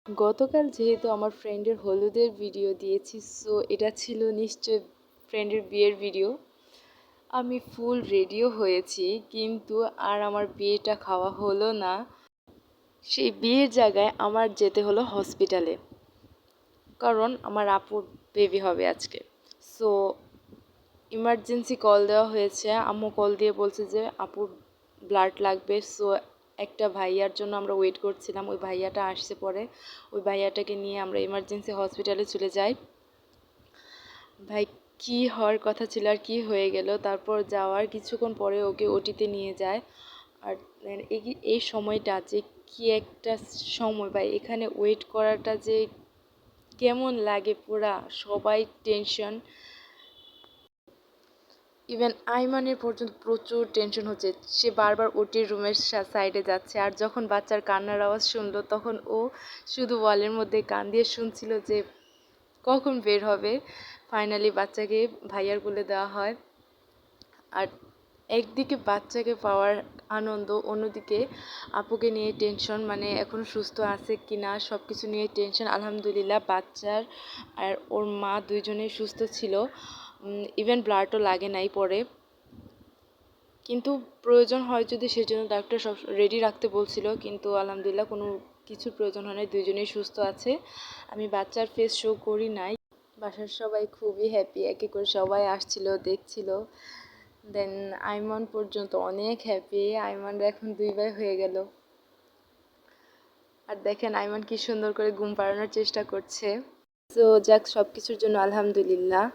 গতকাল যেহেতু আমার ফ্রেন্ডের হলুদের ভিডিও দিয়েছি, সো এটা ছিল নিশ্চয় ফ্রেন্ডের বিয়ের ভিডিও। আমি ফুল রেডিও হয়েছি, কিন্তু আর আমার বিয়েটা খাওয়া হলো না। সেই বিয়ের জায়গায় আমার যেতে হলো হসপিটালে, কারণ আমার আপুর বেবি হবে আজকে। সো ইমার্জেন্সি কল দেওয়া হয়েছে, আম্মু কল দিয়ে বলছে যে আপুর ব্লাড লাগবে। সো একটা ভাইয়ার জন্য আমরা ওয়েট করছিলাম, ওই ভাইয়াটা আসছে পরে। ওই ভাইয়াটাকে নিয়ে আমরা ইমার্জেন্সি হসপিটালে চলে যাই। ভাই, কি হওয়ার কথা ছিল আর কি হয়ে গেল। তারপর যাওয়ার কিছুক্ষণ পরে ওকে ওটিতে নিয়ে যায়। আর এই সময়টা যে কি একটা সময়, ভাই এখানে ওয়েট করাটা যে কেমন লাগে, পুরা সবাই টেনশন। ইভেন আইমানের পর্যন্ত প্রচুর টেনশন হচ্ছে, সে বারবার ওটির রুমের সাইডে যাচ্ছে। আর যখন বাচ্চার কান্নার আওয়াজ শুনলো, তখন ও শুধু ওয়ালের মধ্যে কান দিয়ে শুনছিল যে কখন বের হবে। ফাইনালি বাচ্চাকে ভাইয়ার কোলে দেওয়া হয়। আর একদিকে বাচ্চাকে পাওয়ার আনন্দ, অন্যদিকে আপুকে নিয়ে টেনশন, মানে এখন সুস্থ আছে কি না সব কিছু নিয়ে টেনশন। আলহামদুলিল্লাহ বাচ্চার আর ওর মা দুইজনেই সুস্থ ছিল। ইভেন ব্লাডও লাগে নাই পরে, কিন্তু প্রয়োজন হয় যদি সেজন্য ডাক্তার সব রেডি রাখতে বলছিল, কিন্তু আলহামদুলিল্লাহ কোনো কিছুর প্রয়োজন হয় না, দুইজনেই সুস্থ আছে। আমি বাচ্চার ফেস শো করি নাই। বাসার সবাই খুবই হ্যাপি, একে করে সবাই আসছিল, দেখছিল। দেন আইমান পর্যন্ত অনেক হ্যাপি, আইমানরা এখন 2 ভাই হয়ে গেল। আর দেখেন আইমান কি সুন্দর করে ঘুম পাড়ানোর চেষ্টা করছে। তো যাক, সব কিছুর জন্য আলহামদুলিল্লাহ।